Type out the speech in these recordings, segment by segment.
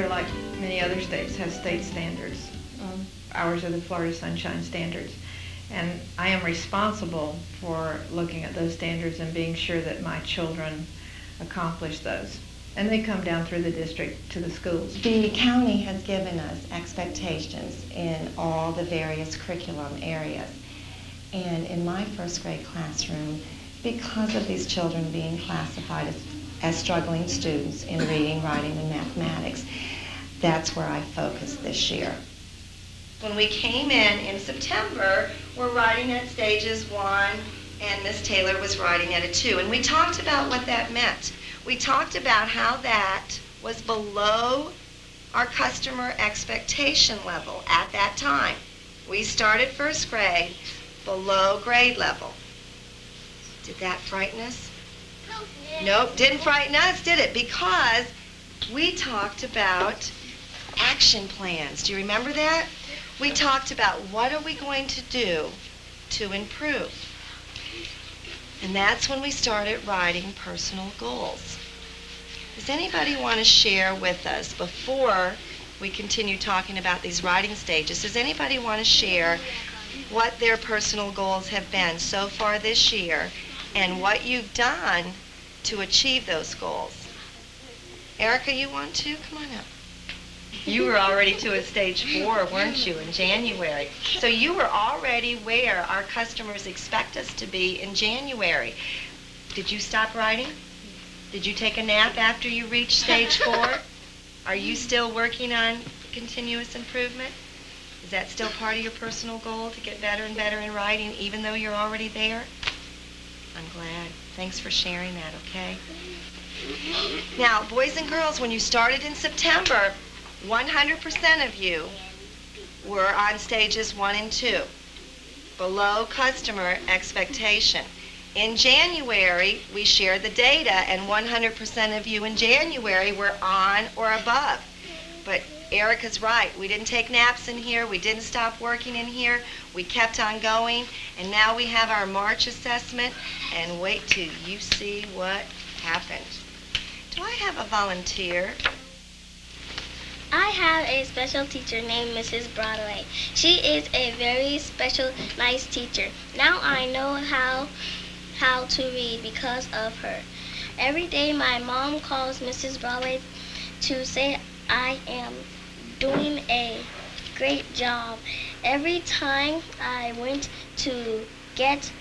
Florida, like many other states, has state standards. Ours are the Florida Sunshine Standards. And I am responsible for looking at those standards and being sure that my children accomplish those. And they come down through the district to the schools. The county has given us expectations in all the various curriculum areas. And in my first grade classroom, because of these children being classified as struggling students in reading, writing, and mathematics, that's where I focused this year. When we came in September, we're writing at stages 1, and Miss Taylor was writing at a 2. And we talked about what that meant. We talked about how that was below our customer expectation level at that time. We started first grade below grade level. Did that frighten us? Nope, didn't frighten us, did it? Because we talked about action plans. Do you remember that? We talked about what are we going to do to improve. And that's when we started writing personal goals. Does anybody want to share with us, before we continue talking about these writing stages, does anybody want to share what their personal goals have been so far this year and what you've done to achieve those goals? Erica, you want to? Come on up. You were already to a stage 4, weren't you, in January? So you were already where our customers expect us to be in January. Did you stop writing? Did you take a nap after you reached stage 4? Are you still working on continuous improvement? Is that still part of your personal goal, to get better and better in writing, even though you're already there? I'm glad. Thanks for sharing that, okay? Now, boys and girls, when you started in September, 100% of you were on stages 1 and 2, below customer expectation. In January, we shared the data, and 100% of you in January were on or above. But Erica's right. We didn't take naps in here. We didn't stop working in here. We kept on going, and now we have our March assessment, and wait till you see what happened. Do I have a volunteer? I have a special teacher named Mrs. Broadway. She is a very special, nice teacher. Now I know how to read because of her. Every day my mom calls Mrs. Broadway to say I am doing a great job. Every time I went to get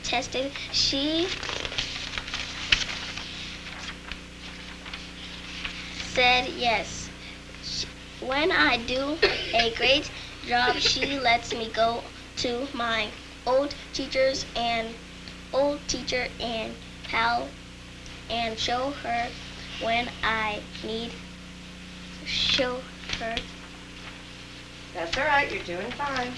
tested, she said yes. When I do a great job, she lets me go to my old teacher and pal and show her when I need show her. That's all right, you're doing fine.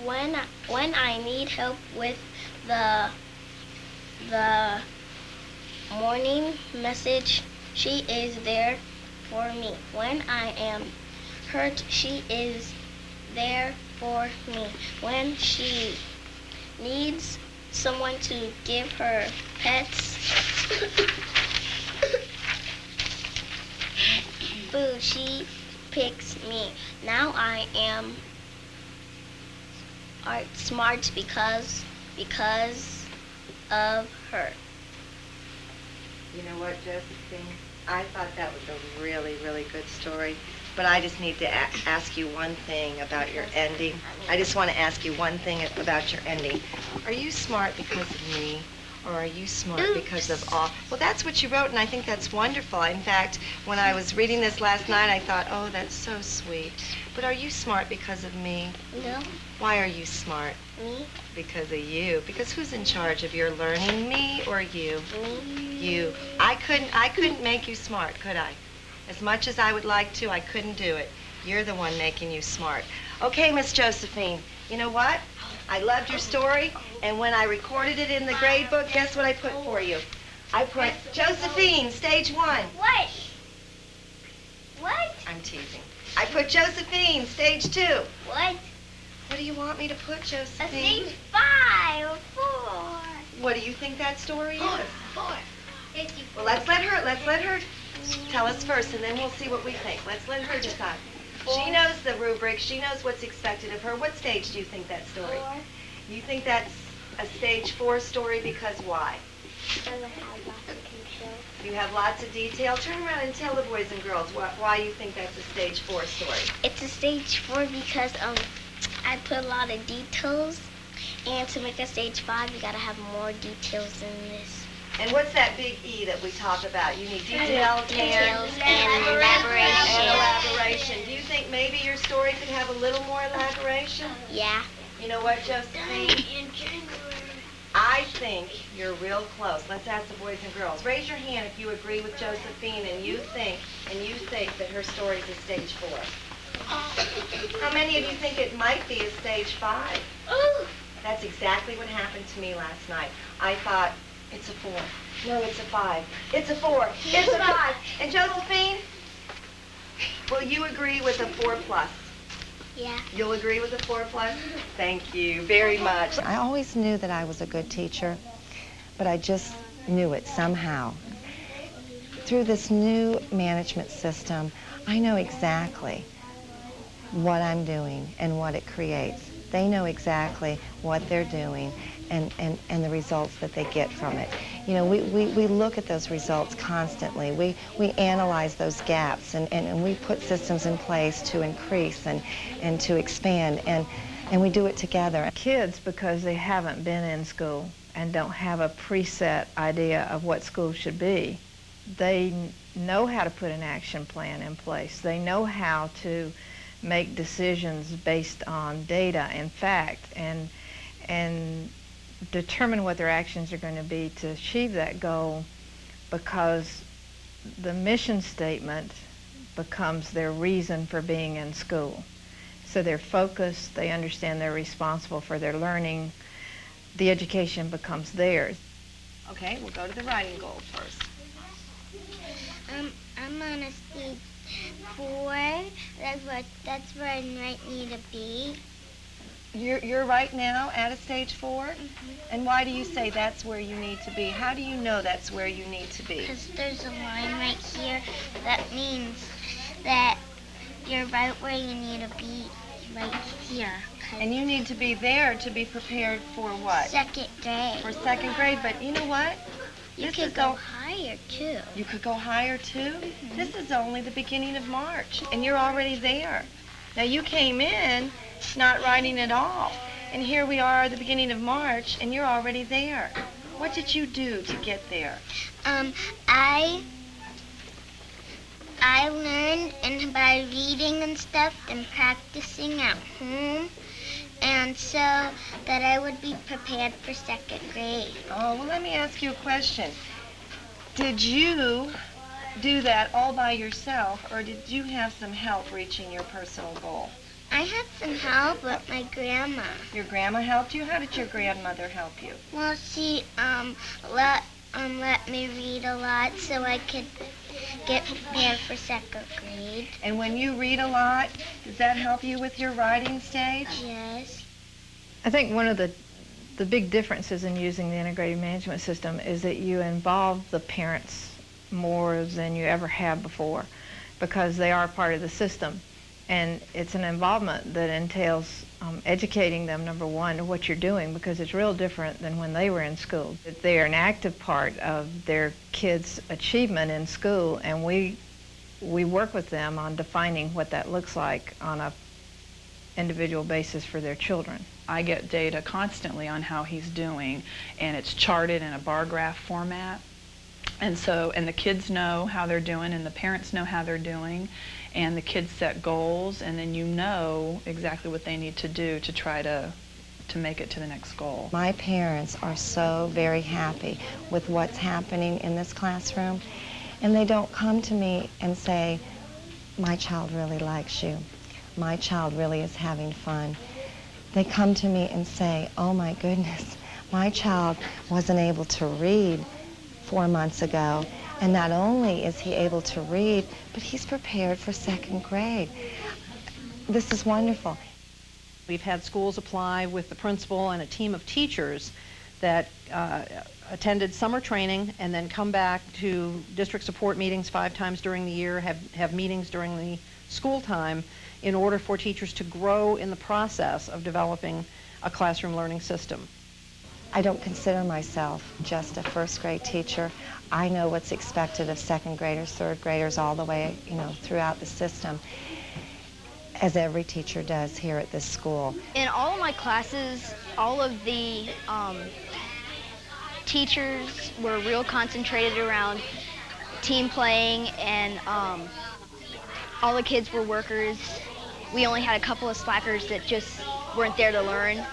When I need help with the morning message, she is there for me. When I am hurt, she is there for me. When she needs someone to give her pets food, she picks me. Now I am smart because of her. You know what, Josephine? I thought that was a really, really good story. But I just need to ask you one thing about your ending. I just want to ask you one thing about your ending. Are you smart because of me, or are you smart because of all? Well, that's what you wrote, and I think that's wonderful. In fact, when I was reading this last night, I thought, oh, that's so sweet. But are you smart because of me? No. Why are you smart? Me. Because of you. Because who's in charge of your learning, me or you? Me. You. I couldn't make you smart, could I? As much as I would like to, I couldn't do it. You're the one making you smart. Okay, Miss Josephine, you know what? I loved your story, and when I recorded it in the grade book, guess what I put for you? I put Josephine, stage 1. What? What? I'm teasing. I put Josephine, stage 2. What? What do you want me to put, A Josephine? stage 5 or 4. What do you think that story is? 4. Well, let's let her tell us first, and then we'll see what we think. Let's let her decide. She knows the rubric. She knows what's expected of her. What stage do you think that story? 4. You think that's a stage 4 story because why? Because I have lots of details. You have lots of detail. Turn around and tell the boys and girls why you think that's a stage 4 story. It's a stage 4 because I put a lot of details, and to make a stage 5, you gotta have more details than this. And what's that big E that we talk about? You need detail, Details and and elaboration. elaboration. Do you think maybe your story could have a little more elaboration? Yeah. You know what, Josephine? In January. I think you're real close. Let's ask the boys and girls. Raise your hand if you agree with Josephine and you think that her story is a stage 4. How many of you think it might be a stage 5? Ooh. That's exactly what happened to me last night. I thought, it's a 4. No, it's a 5. It's a 4. It's a 5. And Josephine, will you agree with a 4 plus? Yeah. You'll agree with a 4 plus? Thank you very much. I always knew that I was a good teacher, but I just knew it somehow. Through this new management system, I know exactly what I'm doing and what it creates. They know exactly what they're doing and the results that they get from it. You know, we look at those results constantly. We analyze those gaps and we put systems in place to increase and to expand and we do it together. Kids, because they haven't been in school and don't have a preset idea of what school should be, they know how to put an action plan in place. They know how to make decisions based on data and fact and determine what their actions are going to be to achieve that goal, because the mission statement becomes their reason for being in school. So they're focused, they understand they're responsible for their learning, the education becomes theirs. Okay, we'll go to the writing goal first. I'm on a stage 4. That's where I might need to be. You're right now at a stage 4? And why do you say that's where you need to be? How do you know that's where you need to be? Because there's a line right here that means that you're right where you need to be, right here. And you need to be there to be prepared for what? 2nd grade. For 2nd grade, but you know what? You This could is go higher too. You could go higher too? This is only the beginning of March, and you're already there. Now you came in not writing at all, and here we are at the beginning of March, and you're already there. What did you do to get there? I learned and by reading and stuff and practicing at home, and so that I would be prepared for 2nd grade. Oh, well, let me ask you a question. Did you do that all by yourself, or did you have some help reaching your personal goal? I had some help with my grandma. Your grandma helped you? How did your grandmother help you? Well, she let me read a lot so I could get prepared for 2nd grade. And when you read a lot, does that help you with your writing stage? Yes. I think one of the big differences in using the integrated management system is that you involve the parents more than you ever have before, because they are part of the system. And it's an involvement that entails educating them, number one, to what you're doing, because it's real different than when they were in school. They are an active part of their kids' achievement in school, and we work with them on defining what that looks like on a individual basis for their children. I get data constantly on how he's doing, and it's charted in a bar graph format. And the kids know how they're doing, and the parents know how they're doing, and the kids set goals, and then you know exactly what they need to do to try to make it to the next goal. My parents are so very happy with what's happening in this classroom, and they don't come to me and say, my child really likes you. My child really is having fun. They come to me and say, oh my goodness, my child wasn't able to read 4 months ago, and not only is he able to read, but he's prepared for 2nd grade. This is wonderful. We've had schools apply with the principal and a team of teachers that attended summer training and then come back to district support meetings 5 times during the year, have meetings during the school time in order for teachers to grow in the process of developing a classroom learning system. I don't consider myself just a first grade teacher. I know what's expected of second graders, third graders, all the way, throughout the system, as every teacher does here at this school. In all of my classes, all of the teachers were real concentrated around team playing, and all the kids were workers. We only had a couple of slackers that just weren't there to learn.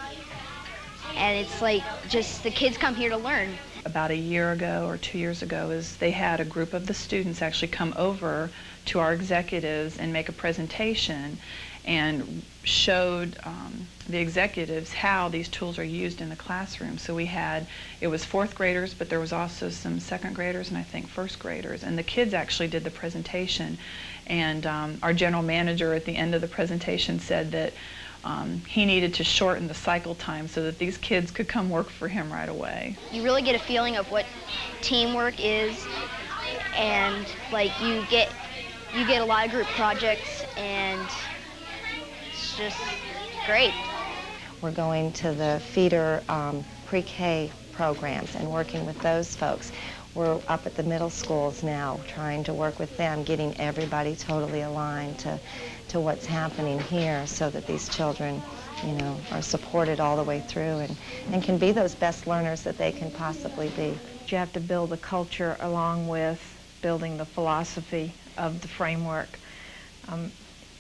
And it's like, just the kids come here to learn. About a year ago or 2 years ago, is they had a group of the students actually come over to our executives and make a presentation and showed the executives how these tools are used in the classroom. So it was 4th graders, but there was also some 2nd graders and I think 1st graders. And the kids actually did the presentation. And our general manager at the end of the presentation said that he needed to shorten the cycle time so that these kids could come work for him right away. You really get a feeling of what teamwork is, and like you get a lot of group projects, and it's just great. We're going to the feeder pre-K programs and working with those folks. We're up at the middle schools now, trying to work with them, getting everybody totally aligned to what's happening here so that these children, are supported all the way through and can be those best learners that they can possibly be. You have to build the culture along with building the philosophy of the framework.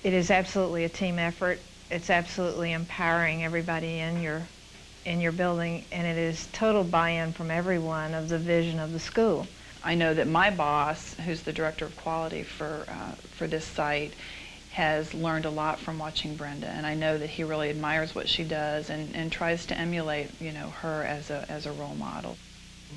It is absolutely a team effort. It's absolutely empowering everybody in your building, and it is total buy-in from everyone of the vision of the school. I know that my boss, who's the director of quality for this site, has learned a lot from watching Brenda, and I know that he really admires what she does and tries to emulate, her as a role model.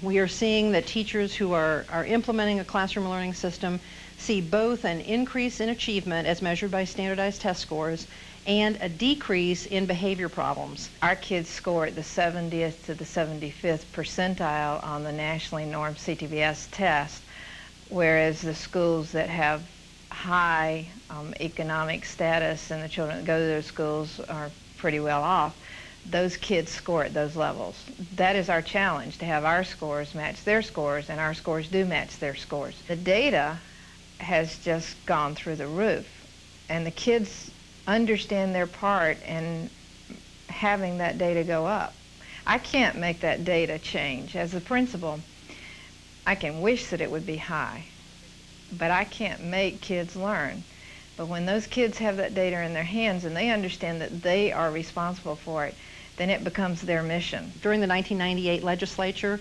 We are seeing that teachers who are implementing a classroom learning system see both an increase in achievement as measured by standardized test scores and a decrease in behavior problems. Our kids score at the 70th to the 75th percentile on the nationally normed CTVS test, whereas the schools that have high economic status and the children that go to those schools are pretty well off, those kids score at those levels. That is our challenge, to have our scores match their scores, and our scores do match their scores. The data has just gone through the roof, and the kids understand their part in having that data go up. I can't make that data change. As a principal, I can wish that it would be high, but I can't make kids learn. But when those kids have that data in their hands and they understand that they are responsible for it, then it becomes their mission. During the 1998 legislature,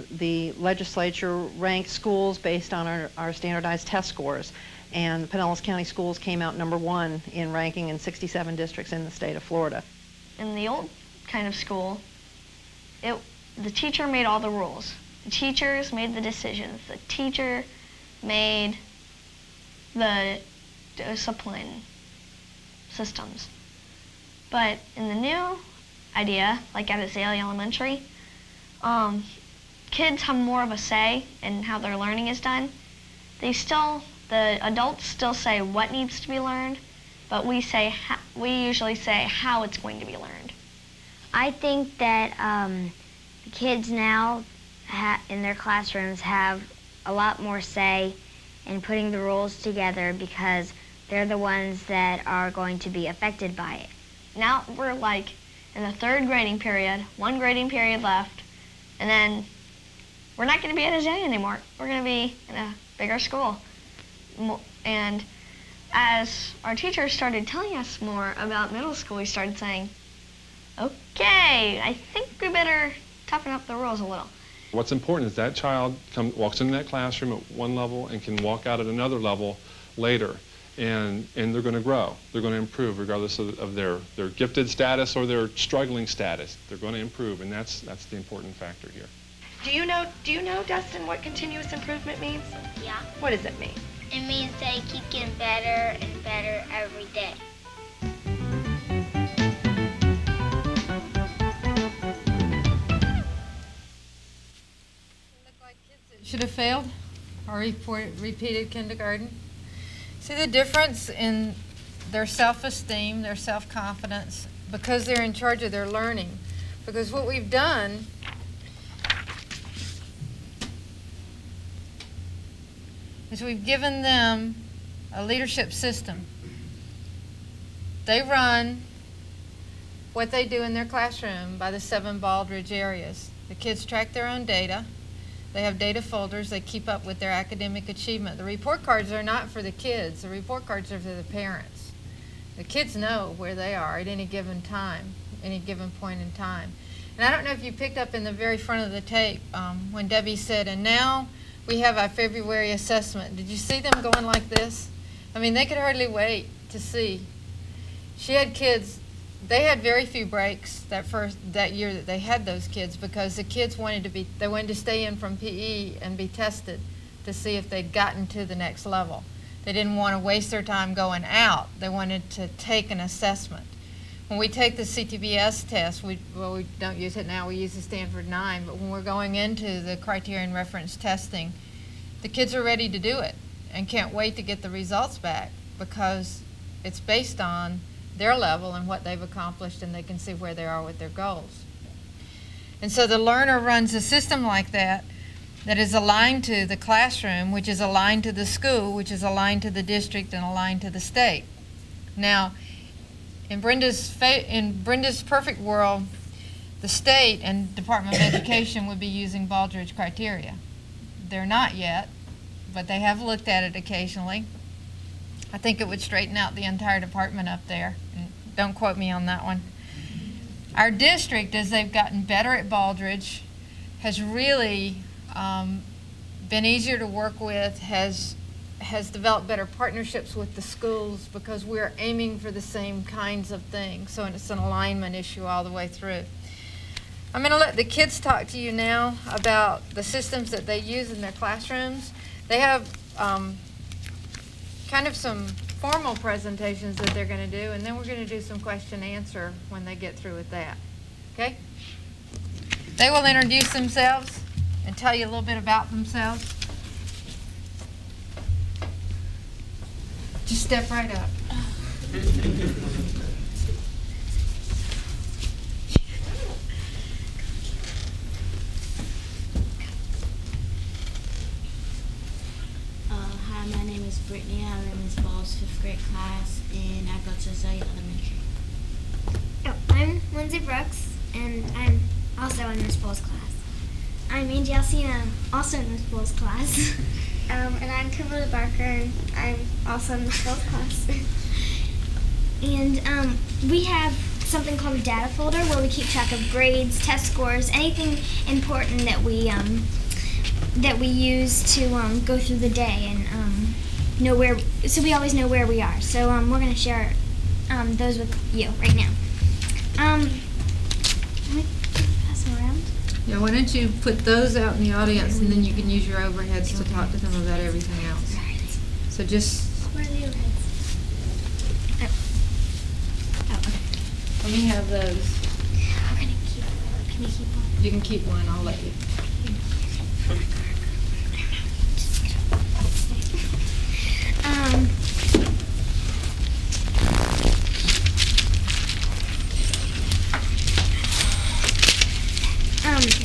the legislature ranked schools based on our standardized test scores, and Pinellas County Schools came out #1 in ranking in 67 districts in the state of Florida. In the old kind of school, the teacher made all the rules. The teachers made the decisions. The teacher made the discipline systems. But in the new idea, like at Azalea Elementary, kids have more of a say in how their learning is done. The adults still say what needs to be learned, but we usually say how it's going to be learned. I think that the kids now in their classrooms have a lot more say in putting the rules together because they're the ones that are going to be affected by it. Now we're like in the 3rd grading period, 1 grading period left, and then we're not going to be at Azalea anymore. We're going to be in a bigger school. And as our teachers started telling us more about middle school, we started saying, okay, I think we better toughen up the rules a little. What's important is that child walks into that classroom at one level and can walk out at another level later. And they're going to grow. They're going to improve regardless of their gifted status or their struggling status. They're going to improve, and that's the important factor here. Do you know, Dustin, what continuous improvement means? Yeah. What does it mean? It means they keep getting better and better every day. should have failed or repeated kindergarten. See the difference in their self-esteem, their self-confidence, because they're in charge of their learning. Because what we've done is we've given them a leadership system. They run what they do in their classroom by the 7 Baldrige areas. The kids track their own data. They have data folders. They keep up with their academic achievement. The report cards are not for the kids. The report cards are for the parents. The kids know where they are at any given time, any given point in time. And I don't know if you picked up in the very front of the tape when Debbie said, and now we have our February assessment. Did you see them going like this? I mean, they could hardly wait to see. She had kids. They had very few breaks that year that they had those kids, because the kids wanted to stay in from PE and be tested to see if they'd gotten to the next level. They didn't want to waste their time going out. They wanted to take an assessment. When we take the CTBS test, we don't use it now, we use the Stanford 9, but when we're going into the criterion reference testing, the kids are ready to do it and can't wait to get the results back, because it's based on their level and what they've accomplished, and they can see where they are with their goals. And so the learner runs a system like that is aligned to the classroom, which is aligned to the school, which is aligned to the district, and aligned to the state. Now, in Brenda's perfect world, the state and Department of Education would be using Baldrige criteria. They're not yet, but they have looked at it occasionally. I think it would straighten out the entire department up there. And don't quote me on that one. Our district, as they've gotten better at Baldrige, has really been easier to work with, has developed better partnerships with the schools, because we're aiming for the same kinds of things. So it's an alignment issue all the way through. I'm going to let the kids talk to you now about the systems that they use in their classrooms. They have kind of some formal presentations that they're going to do, and then we're going to do some question and answer when they get through with that. Okay? They will introduce themselves and tell you a little bit about themselves. Just step right up. Hi, my name is Brittany. I'm in Ms. Ball's 5th grade class, and I go to Azalea Elementary. Oh, I'm Lindsay Brooks, and I'm also in Ms. Ball's class. I'm Angie Alcina, also in Ms. Ball's class. And I'm Kimberly Barker, and I'm also in Ms. Ball's class. And we have something called a data folder where we keep track of grades, test scores, anything important that we use to go through the day and know where. So we always know where we are. So we're going to share those with you right now. Let me pass them around. Yeah, why don't you put those out in the audience, and then you can use your overheads to talk to them about everything else. So just... Where are the overheads? Oh, okay. Let me have those. Can you keep one? You can keep one, I'll let you.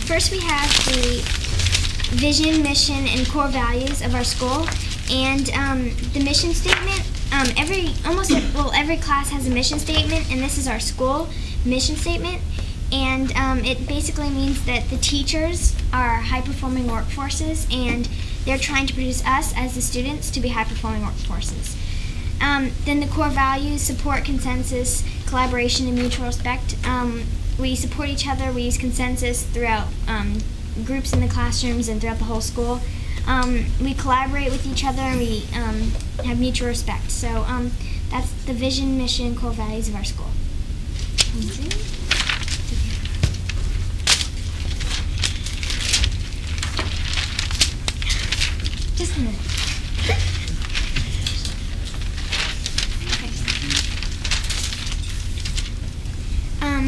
First we have the vision, mission, and core values of our school, and the mission statement. Every class has a mission statement, and this is our school mission statement. And it basically means that the teachers are high-performing workforces, and they're trying to produce us as the students to be high-performing workforces. Then the core values: support, consensus, collaboration, and mutual respect. We support each other. We use consensus throughout groups in the classrooms and throughout the whole school. We collaborate with each other, and we have mutual respect. So that's the vision, mission, core values of our school. Just a minute.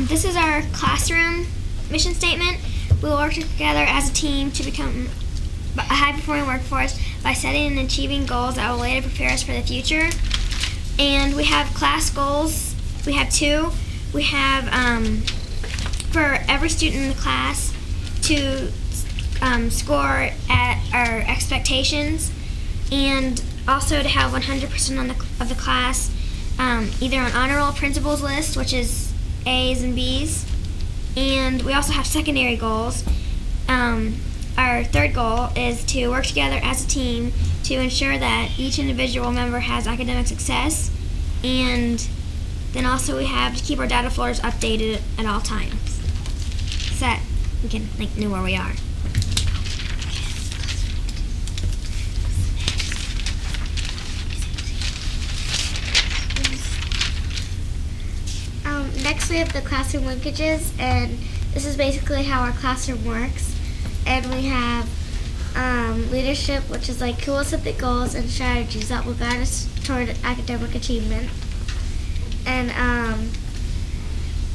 This is our classroom mission statement. We will work together as a team to become a high-performing workforce by setting and achieving goals that will later prepare us for the future. And we have class goals. We have 2. We have for every student in the class to score at our expectations, and also to have 100% of the class either on honor roll principals list, which is A's and B's. And we also have secondary goals. Our third goal is to work together as a team to ensure that each individual member has academic success. And then also we have to keep our data folders updated at all times so that we can know where we are. Next we have the classroom linkages, and this is basically how our classroom works. And we have leadership, which is like who will set the goals and strategies that will guide us toward academic achievement. And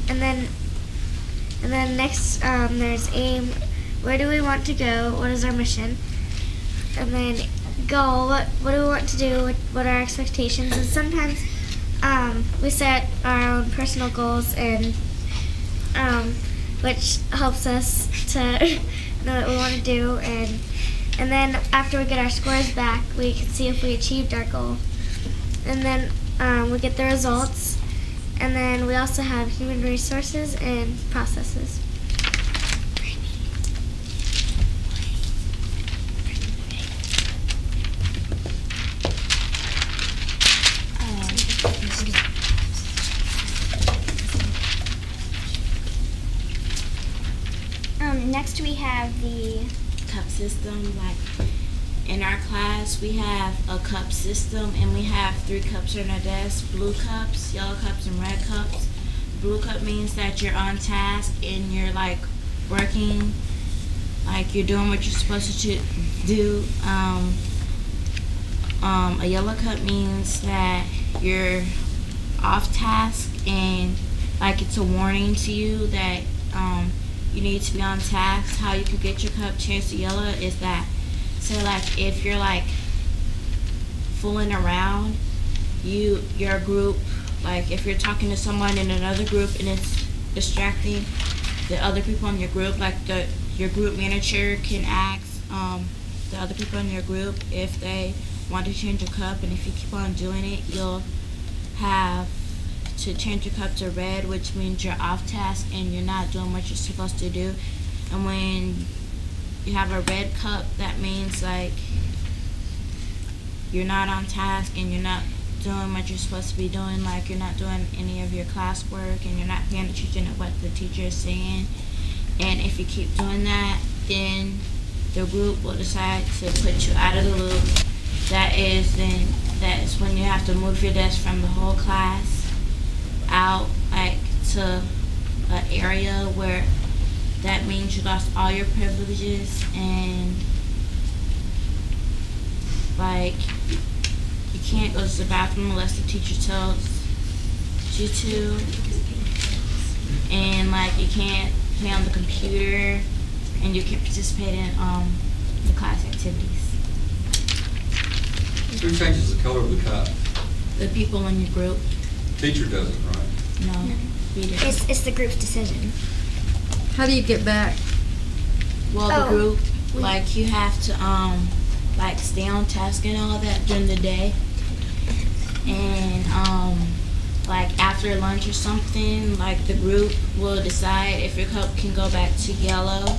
then next there's aim. Where do we want to go? What is our mission? And then goal. What do we want to do? What are our expectations? And sometimes we set our own personal goals, and which helps us to know what we want to do. And then after we get our scores back, we can see if we achieved our goal. And then we get the results. And then we also have human resources and processes. Next we have the Cup system. Like in our class, we have a cup system, and we have 3 cups on our desk: blue cups, yellow cups, and red cups. Blue cup means that you're on task and you're like working, like you're doing what you're supposed to do. A yellow cup means that you're off task, and like it's a warning to you that you need to be on task. How you can get your cup changed to yellow is that, so like if you're like fooling around, your group, like if you're talking to someone in another group and it's distracting the other people in your group, like your group manager can ask the other people in your group if they want to change your cup, and if you keep on doing it, you'll have to change your cup to red, which means you're off task and you're not doing what you're supposed to do. And when you have a red cup, that means like you're not on task and you're not doing what you're supposed to be doing, like you're not doing any of your classwork and you're not paying attention to what the teacher is saying. And if you keep doing that, then the group will decide to put you out of the loop. That is when you have to move your desk from the whole class out, like to an area where that means you lost all your privileges, and like you can't go to the bathroom unless the teacher tells you to, and like you can't play on the computer, and you can't participate in the class activities. Who changes the color of the cup? The people in your group. Teacher doesn't, right? No, we do. It's the group's decision. How do you get back? Well, the group, like you have to like stay on task and all that during the day, and like after lunch or something, like the group will decide if your cup can go back to yellow,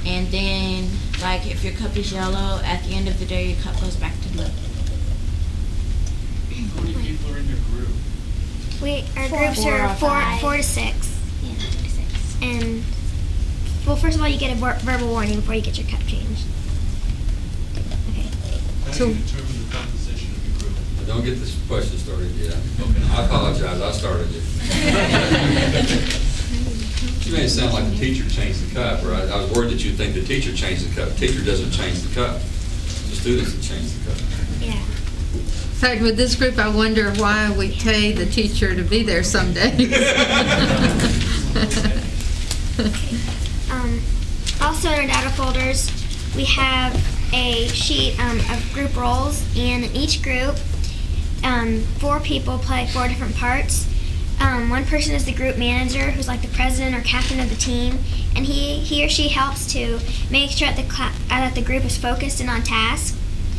and then like if your cup is yellow, at the end of the day your cup goes back to blue. How many people are in your group? Our groups are 4 to 6. Yeah, 4 to 6. And well, first of all, you get a verbal warning before you get your cup changed. Okay. How do you determine the composition of your group? Don't get this question started yet. Okay. I apologize, I started it. You made it sound like the teacher changed the cup, right? I was worried that you'd think the teacher changed the cup. The teacher doesn't change the cup. The students that change the cup. Yeah. In fact, with this group, I wonder why we pay the teacher to be there some days. Also, in our data folders, we have a sheet of group roles, and in each group, 4 people play 4 different parts. One person is the group manager, who's like the president or captain of the team, and he or she helps to make sure that the group is focused and on task.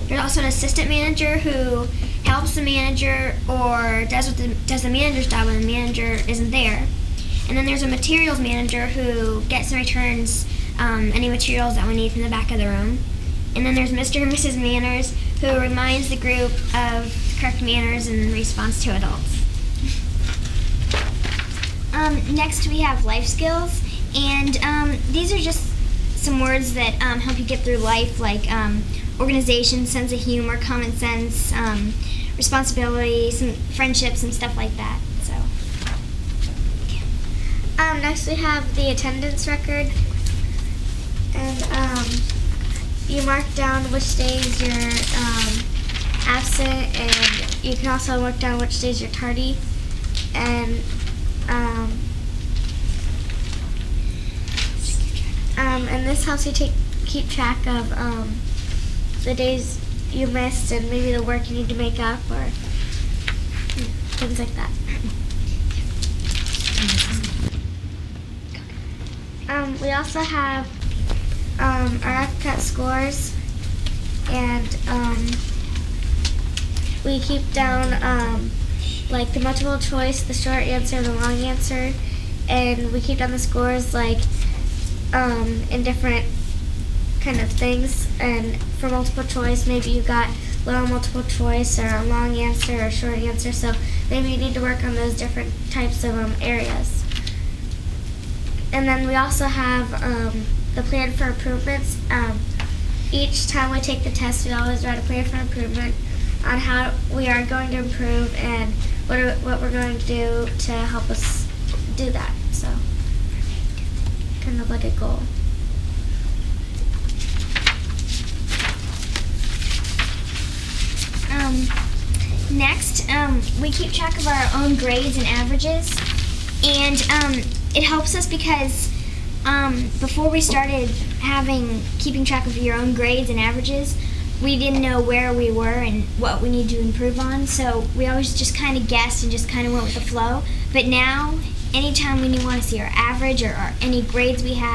There's also an assistant manager who helps the manager or does the manager's job when the manager isn't there. And then there's a materials manager who gets and returns any materials that we need from the back of the room. And then there's Mr. and Mrs. Manners, who reminds the group of correct manners in response to adults. Next we have life skills, and these are just some words that help you get through life, like organization, sense of humor, common sense, responsibility, some friendships, and stuff like that. So, Next we have the attendance record, and you mark down which days you're absent, and you can also mark down which days you're tardy, and this helps you keep track of the days you missed and maybe the work you need to make up or things like that. We also have our FCAT scores, and we keep down like the multiple choice, the short answer, the long answer, and we keep down the scores like in different kind of things. And for multiple choice, maybe you got low multiple choice or a long answer or a short answer, so maybe you need to work on those different types of areas. And then we also have the plan for improvements. Each time we take the test, we always write a plan for improvement on how we are going to improve and what we're going to do to help us do that. So, kind of like a goal. Next, we keep track of our own grades and averages, and it helps us because before we started keeping track of your own grades and averages, we didn't know where we were and what we need to improve on, so we always just kind of guessed and just kind of went with the flow. But now, anytime we want to see our average or any grades we have,